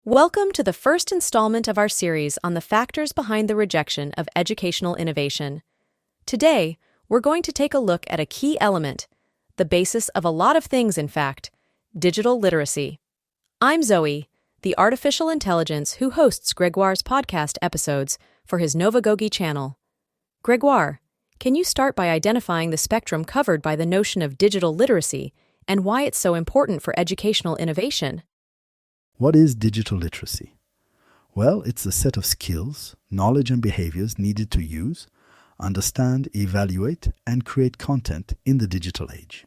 Welcome to the first installment of our series on the factors behind the rejection of educational innovation. Today, we're going to take a look at a key element, the basis of a lot of things, in fact, digital literacy. I'm Zoe, the artificial intelligence who hosts Gregoire's podcast episodes for his Novagogi channel. Gregoire, can you start by identifying the spectrum covered by the notion of digital literacy and why it's so important for educational innovation? What is digital literacy? Well, it's the set of skills, knowledge, and behaviors needed to use, understand, evaluate, and create content in the digital age.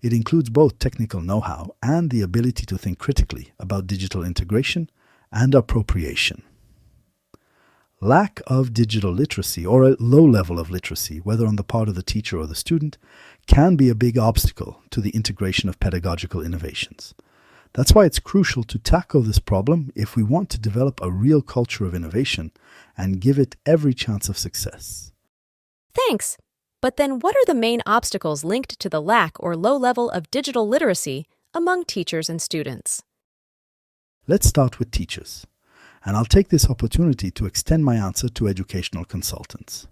It includes both technical know-how and the ability to think critically about digital integration and appropriation. Lack of digital literacy, or a low level of literacy, whether on the part of the teacher or the student, can be a big obstacle to the integration of pedagogical innovations. That's why it's crucial to tackle this problem if we want to develop a real culture of innovation and give it every chance of success. Thanks. But then what are the main obstacles linked to the lack or low level of digital literacy among teachers and students? Let's start with teachers, and I'll take this opportunity to extend my answer to educational consultants.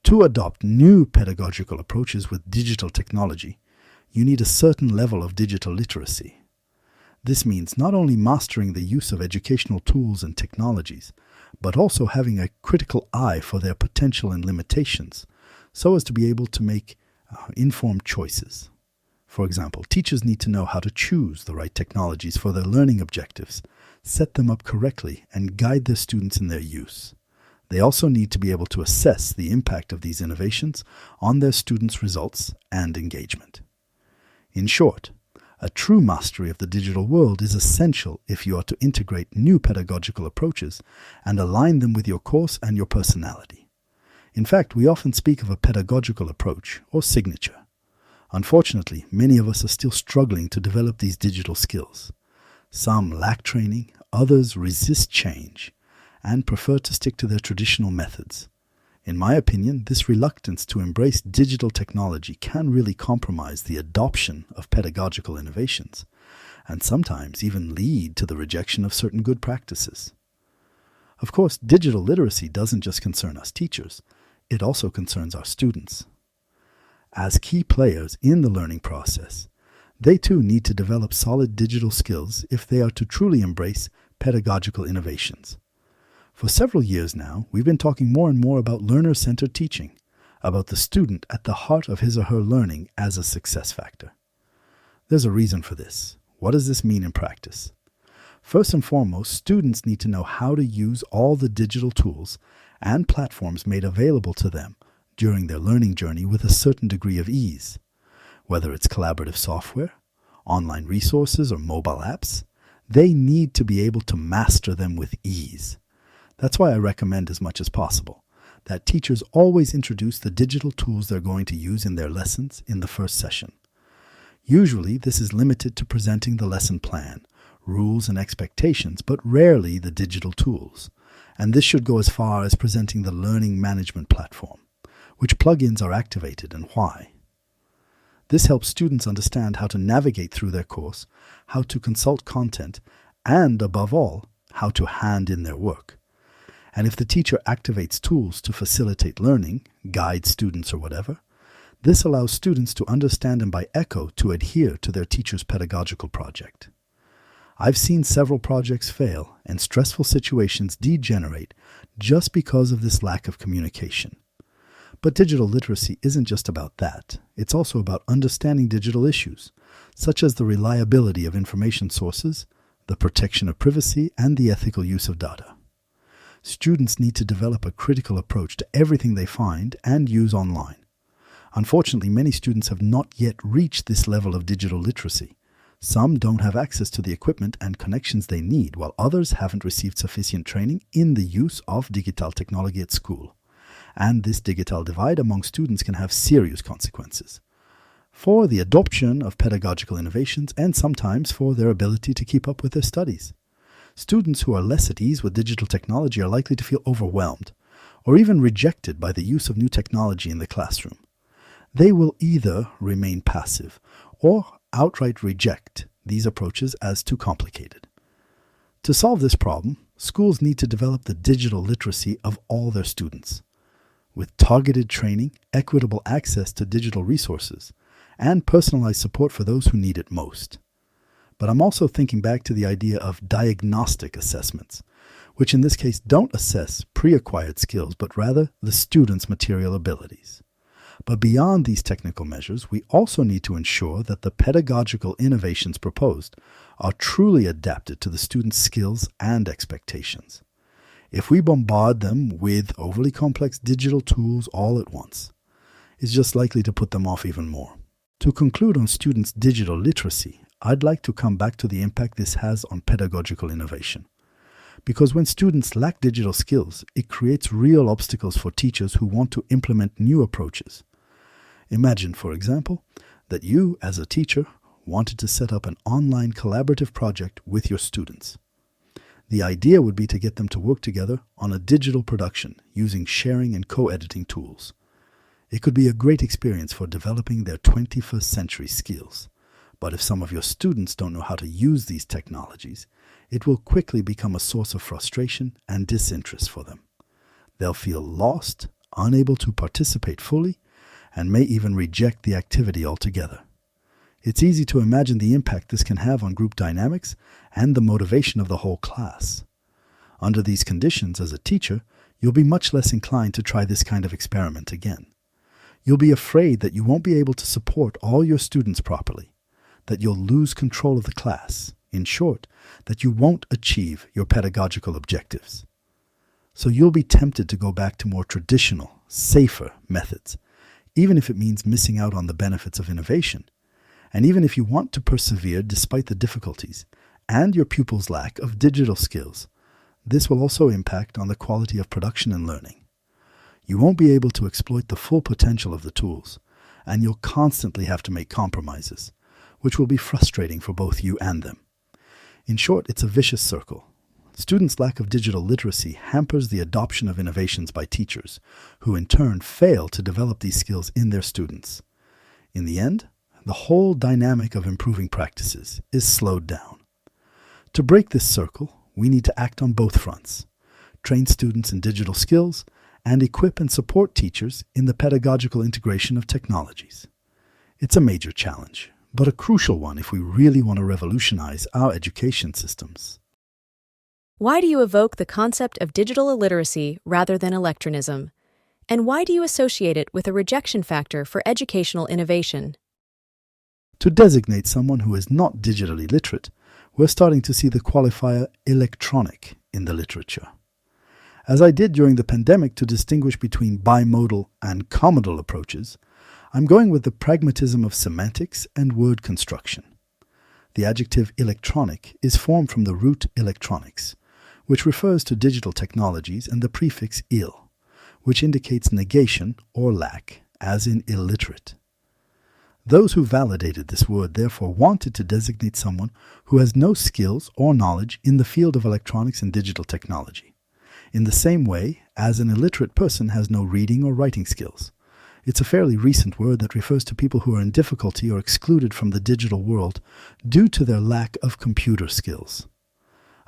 To adopt new pedagogical approaches with digital technology, you need a certain level of digital literacy. This means not only mastering the use of educational tools and technologies, but also having a critical eye for their potential and limitations, so as to be able to make informed choices. For example, teachers need to know how to choose the right technologies for their learning objectives, set them up correctly, and guide their students in their use. They also need to be able to assess the impact of these innovations on their students' results and engagement. In short, a true mastery of the digital world is essential if you are to integrate new pedagogical approaches and align them with your course and your personality. In fact, we often speak of a pedagogical approach or signature. Unfortunately, many of us are still struggling to develop these digital skills. Some lack training, others resist change, and prefer to stick to their traditional methods. In my opinion, this reluctance to embrace digital technology can really compromise the adoption of pedagogical innovations, and sometimes even lead to the rejection of certain good practices. Of course, digital literacy doesn't just concern us teachers, it also concerns our students. As key players in the learning process, they too need to develop solid digital skills if they are to truly embrace pedagogical innovations. For several years now, we've been talking more and more about learner-centered teaching, about the student at the heart of his or her learning as a success factor. There's a reason for this. What does this mean in practice? First and foremost, students need to know how to use all the digital tools and platforms made available to them during their learning journey with a certain degree of ease. Whether it's collaborative software, online resources, or mobile apps, they need to be able to master them with ease. That's why I recommend as much as possible that teachers always introduce the digital tools they're going to use in their lessons in the first session. Usually, this is limited to presenting the lesson plan, rules and expectations, but rarely the digital tools. And this should go as far as presenting the learning management platform, which plugins are activated and why. This helps students understand how to navigate through their course, how to consult content, and above all, how to hand in their work. And if the teacher activates tools to facilitate learning, guide students or whatever, this allows students to understand and by echo to adhere to their teacher's pedagogical project. I've seen several projects fail and stressful situations degenerate just because of this lack of communication. But digital literacy isn't just about that. It's also about understanding digital issues, such as the reliability of information sources, the protection of privacy, and the ethical use of data. Students need to develop a critical approach to everything they find and use online. Unfortunately, many students have not yet reached this level of digital literacy. Some don't have access to the equipment and connections they need, while others haven't received sufficient training in the use of digital technology at school. And this digital divide among students can have serious consequences for the adoption of pedagogical innovations and sometimes for their ability to keep up with their studies. Students who are less at ease with digital technology are likely to feel overwhelmed or even rejected by the use of new technology in the classroom. They will either remain passive or outright reject these approaches as too complicated. To solve this problem, schools need to develop the digital literacy of all their students. With targeted training, equitable access to digital resources, and personalized support for those who need it most. But I'm also thinking back to the idea of diagnostic assessments, which in this case don't assess pre-acquired skills, but rather the student's material abilities. But beyond these technical measures, we also need to ensure that the pedagogical innovations proposed are truly adapted to the student's skills and expectations. If we bombard them with overly complex digital tools all at once, it's just likely to put them off even more. To conclude on students' digital literacy, I'd like to come back to the impact this has on pedagogical innovation. Because when students lack digital skills, it creates real obstacles for teachers who want to implement new approaches. Imagine, for example, that you, as a teacher, wanted to set up an online collaborative project with your students. The idea would be to get them to work together on a digital production using sharing and co-editing tools. It could be a great experience for developing their 21st century skills. But if some of your students don't know how to use these technologies, it will quickly become a source of frustration and disinterest for them. They'll feel lost, unable to participate fully, and may even reject the activity altogether. It's easy to imagine the impact this can have on group dynamics and the motivation of the whole class. Under these conditions, as a teacher, you'll be much less inclined to try this kind of experiment again. You'll be afraid that you won't be able to support all your students properly, that you'll lose control of the class, in short, that you won't achieve your pedagogical objectives. So you'll be tempted to go back to more traditional, safer methods, even if it means missing out on the benefits of innovation, and even if you want to persevere despite the difficulties and your pupils' lack of digital skills. This will also impact on the quality of production and learning. You won't be able to exploit the full potential of the tools, and you'll constantly have to make compromises, which will be frustrating for both you and them. In short, it's a vicious circle. Students' lack of digital literacy hampers the adoption of innovations by teachers, who in turn fail to develop these skills in their students. In the end, the whole dynamic of improving practices is slowed down. To break this circle, we need to act on both fronts: train students in digital skills and equip and support teachers in the pedagogical integration of technologies. It's a major challenge, but a crucial one if we really want to revolutionize our education systems. Why do you evoke the concept of digital illiteracy rather than electronism? And why do you associate it with a rejection factor for educational innovation? To designate someone who is not digitally literate, we're starting to see the qualifier electronic in the literature. As I did during the pandemic to distinguish between bimodal and comodal approaches, I'm going with the pragmatism of semantics and word construction. The adjective electronic is formed from the root electronics, which refers to digital technologies, and the prefix ill, which indicates negation or lack, as in illiterate. Those who validated this word therefore wanted to designate someone who has no skills or knowledge in the field of electronics and digital technology, in the same way as an illiterate person has no reading or writing skills. It's a fairly recent word that refers to people who are in difficulty or excluded from the digital world due to their lack of computer skills.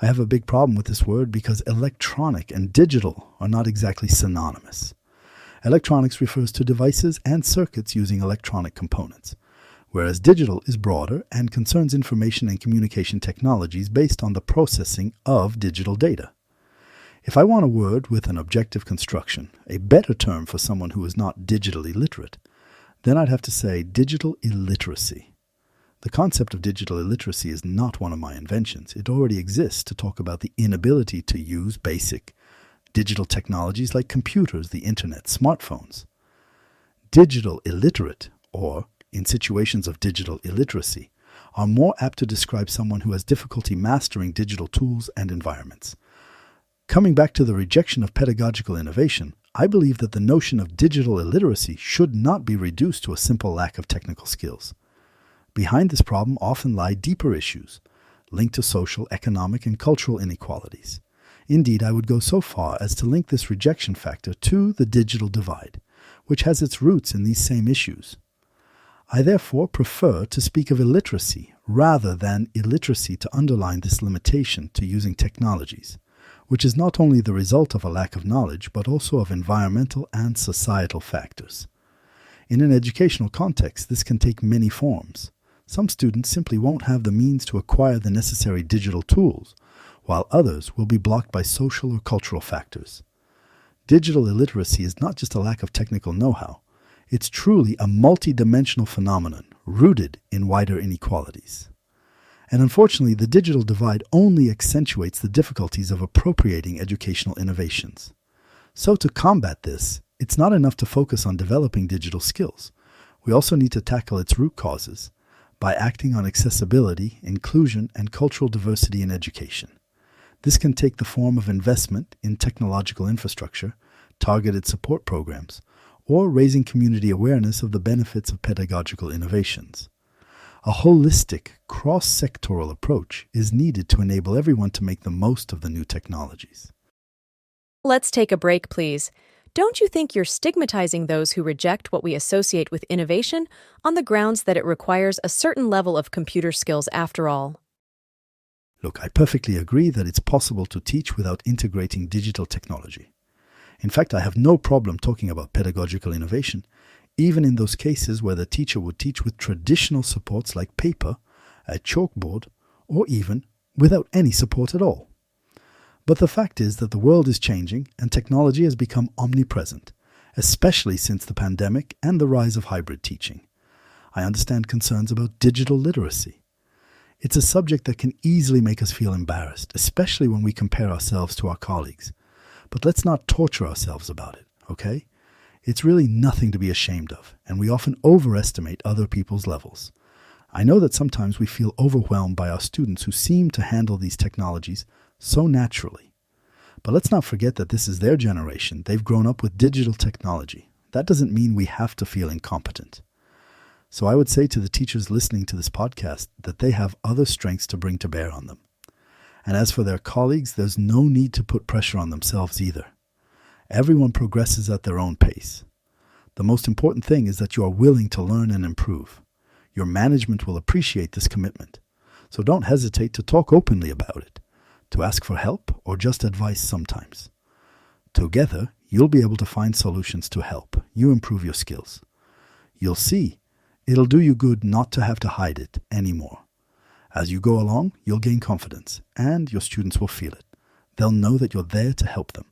I have a big problem with this word because electronic and digital are not exactly synonymous. Electronics refers to devices and circuits using electronic components, whereas digital is broader and concerns information and communication technologies based on the processing of digital data. If I want a word with an objective construction, a better term for someone who is not digitally literate, then I'd have to say digital illiteracy. The concept of digital illiteracy is not one of my inventions. It already exists to talk about the inability to use basic digital technologies like computers, the internet, smartphones. Digital illiterate, or in situations of digital illiteracy, are more apt to describe someone who has difficulty mastering digital tools and environments. Coming back to the rejection of pedagogical innovation, I believe that the notion of digital illiteracy should not be reduced to a simple lack of technical skills. Behind this problem often lie deeper issues, linked to social, economic, and cultural inequalities. Indeed, I would go so far as to link this rejection factor to the digital divide, which has its roots in these same issues. I therefore prefer to speak of illiteracy rather than illiteracy to underline this limitation to using technologies, which is not only the result of a lack of knowledge, but also of environmental and societal factors. In an educational context, this can take many forms. Some students simply won't have the means to acquire the necessary digital tools, while others will be blocked by social or cultural factors. Digital illiteracy is not just a lack of technical know-how. It's truly a multi-dimensional phenomenon rooted in wider inequalities. And unfortunately, the digital divide only accentuates the difficulties of appropriating educational innovations. So to combat this, it's not enough to focus on developing digital skills. We also need to tackle its root causes by acting on accessibility, inclusion, and cultural diversity in education. This can take the form of investment in technological infrastructure, targeted support programs, or raising community awareness of the benefits of pedagogical innovations. A holistic, cross-sectoral approach is needed to enable everyone to make the most of the new technologies. Let's take a break, please. Don't you think you're stigmatizing those who reject what we associate with innovation on the grounds that it requires a certain level of computer skills after all? Look, I perfectly agree that it's possible to teach without integrating digital technology. In fact, I have no problem talking about pedagogical innovation, even in those cases where the teacher would teach with traditional supports like paper, a chalkboard, or even without any support at all. But the fact is that the world is changing and technology has become omnipresent, especially since the pandemic and the rise of hybrid teaching. I understand concerns about digital literacy. It's a subject that can easily make us feel embarrassed, especially when we compare ourselves to our colleagues. But let's not torture ourselves about it, okay? It's really nothing to be ashamed of, and we often overestimate other people's levels. I know that sometimes we feel overwhelmed by our students who seem to handle these technologies so naturally. But let's not forget that this is their generation. They've grown up with digital technology. That doesn't mean we have to feel incompetent. So I would say to the teachers listening to this podcast that they have other strengths to bring to bear on them. And as for their colleagues, there's no need to put pressure on themselves either. Everyone progresses at their own pace. The most important thing is that you are willing to learn and improve. Your management will appreciate this commitment. So don't hesitate to talk openly about it, to ask for help or just advice sometimes. Together, you'll be able to find solutions to help you improve your skills. You'll see, it'll do you good not to have to hide it anymore. As you go along, you'll gain confidence, and your students will feel it. They'll know that you're there to help them,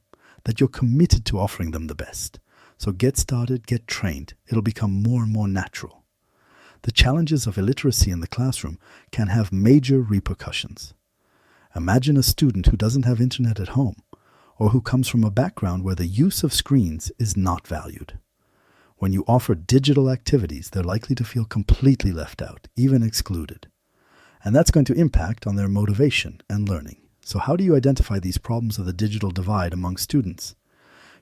that you're committed to offering them the best. So get started, get trained. It'll become more and more natural. The challenges of illiteracy in the classroom can have major repercussions. Imagine a student who doesn't have internet at home, or who comes from a background where the use of screens is not valued. When you offer digital activities, they're likely to feel completely left out, even excluded. And that's going to impact on their motivation and learning. So how do you identify these problems of the digital divide among students?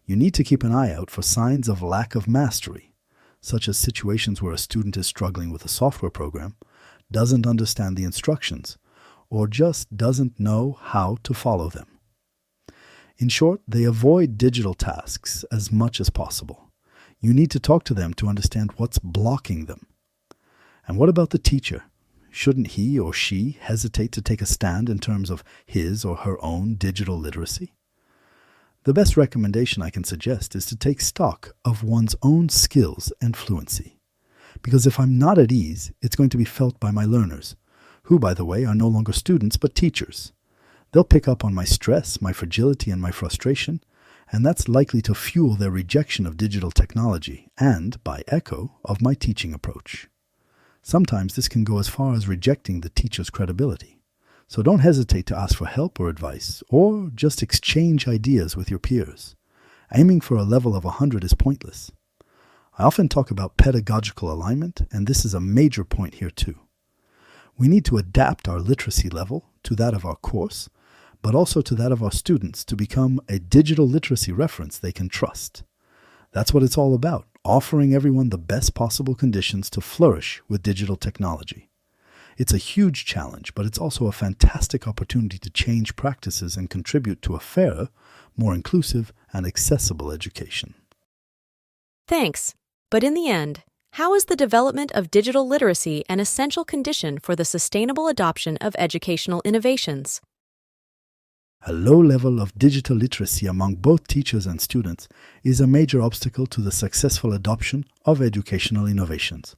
You need to keep an eye out for signs of lack of mastery, such as situations where a student is struggling with a software program, doesn't understand the instructions, or just doesn't know how to follow them. In short, they avoid digital tasks as much as possible. You need to talk to them to understand what's blocking them. And what about the teacher? Shouldn't he or she hesitate to take a stand in terms of his or her own digital literacy? The best recommendation I can suggest is to take stock of one's own skills and fluency. Because if I'm not at ease, it's going to be felt by my learners, who, by the way, are no longer students but teachers. They'll pick up on my stress, my fragility, and my frustration, and that's likely to fuel their rejection of digital technology and, by echo, of my teaching approach. Sometimes this can go as far as rejecting the teacher's credibility. So don't hesitate to ask for help or advice, or just exchange ideas with your peers. Aiming for a level of 100 is pointless. I often talk about pedagogical alignment, and this is a major point here too. We need to adapt our literacy level to that of our course, but also to that of our students to become a digital literacy reference they can trust. That's what it's all about, offering everyone the best possible conditions to flourish with digital technology. It's a huge challenge, but it's also a fantastic opportunity to change practices and contribute to a fairer, more inclusive, and accessible education. Thanks. But in the end, How is the development of digital literacy an essential condition for the sustainable adoption of educational innovations? A low level of digital literacy among both teachers and students is a major obstacle to the successful adoption of educational innovations.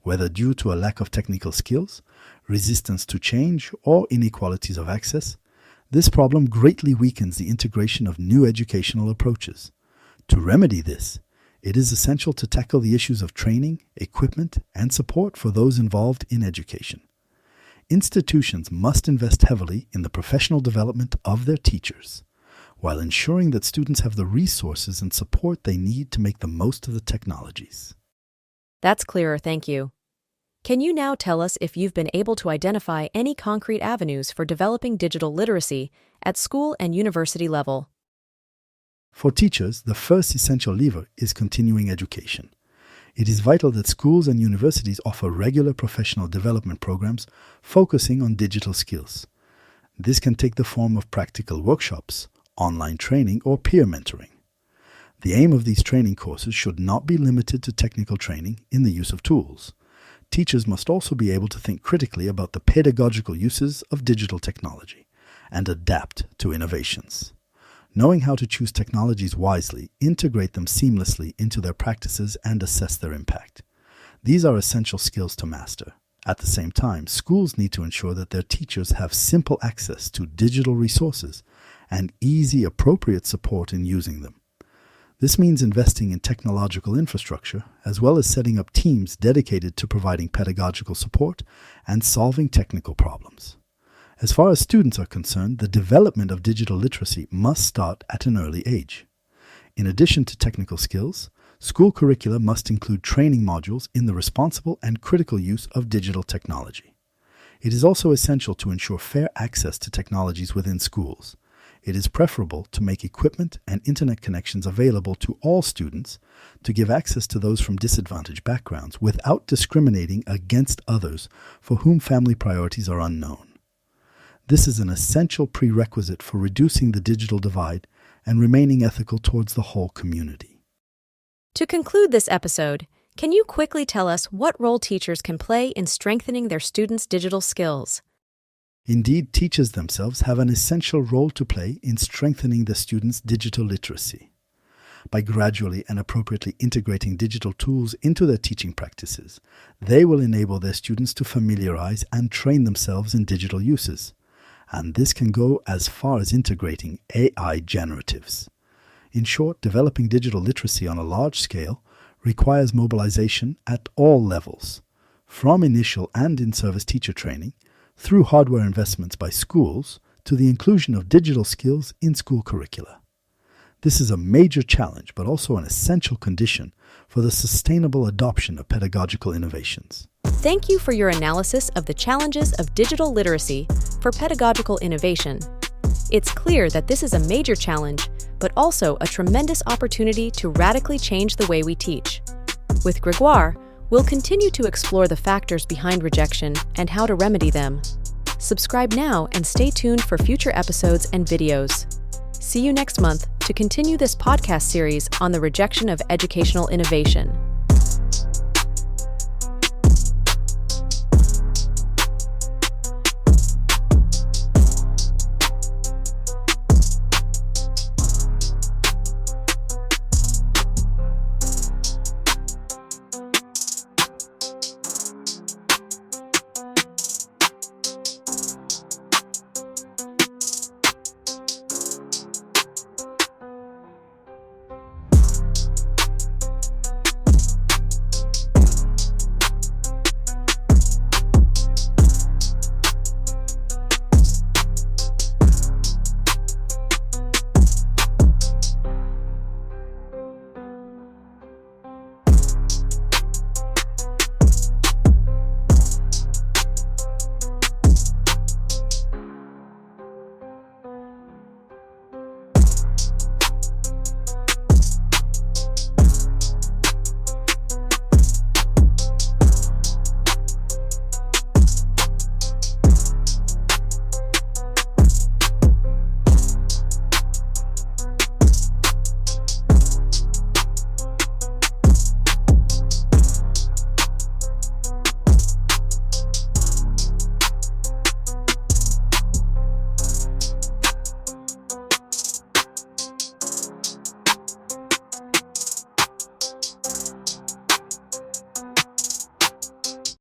Whether due to a lack of technical skills, resistance to change, or inequalities of access, this problem greatly weakens the integration of new educational approaches. To remedy this, it is essential to tackle the issues of training, equipment, and support for those involved in education. Institutions must invest heavily in the professional development of their teachers, while ensuring that students have the resources and support they need to make the most of the technologies. That's clearer, thank you. Can you now tell us if you've been able to identify any concrete avenues for developing digital literacy at school and university level? For teachers, the first essential lever is continuing education. It is vital that schools and universities offer regular professional development programs focusing on digital skills. This can take the form of practical workshops, online training, or peer mentoring. The aim of these training courses should not be limited to technical training in the use of tools. Teachers must also be able to think critically about the pedagogical uses of digital technology and adapt to innovations. Knowing how to choose technologies wisely, integrate them seamlessly into their practices, and assess their impact. These are essential skills to master. At the same time, schools need to ensure that their teachers have simple access to digital resources and easy, appropriate support in using them. This means investing in technological infrastructure, as well as setting up teams dedicated to providing pedagogical support and solving technical problems. As far as students are concerned, the development of digital literacy must start at an early age. In addition to technical skills, school curricula must include training modules in the responsible and critical use of digital technology. It is also essential to ensure fair access to technologies within schools. It is preferable to make equipment and internet connections available to all students to give access to those from disadvantaged backgrounds without discriminating against others for whom family priorities are unknown. This is an essential prerequisite for reducing the digital divide and remaining ethical towards the whole community. To conclude this episode, can you quickly tell us what role teachers can play in strengthening their students' digital skills? Indeed, teachers themselves have an essential role to play in strengthening the students' digital literacy. By gradually and appropriately integrating digital tools into their teaching practices, they will enable their students to familiarize and train themselves in digital uses. And this can go as far as integrating AI generatives. In short, developing digital literacy on a large scale requires mobilization at all levels, from initial and in-service teacher training, through hardware investments by schools, to the inclusion of digital skills in school curricula. This is a major challenge, but also an essential condition for the sustainable adoption of pedagogical innovations. Thank you for your analysis of the challenges of digital literacy for pedagogical innovation. It's clear that this is a major challenge, but also a tremendous opportunity to radically change the way we teach. With Gregoire, we'll continue to explore the factors behind rejection and how to remedy them. Subscribe now and stay tuned for future episodes and videos. See you next month to continue this podcast series on the rejection of educational innovation.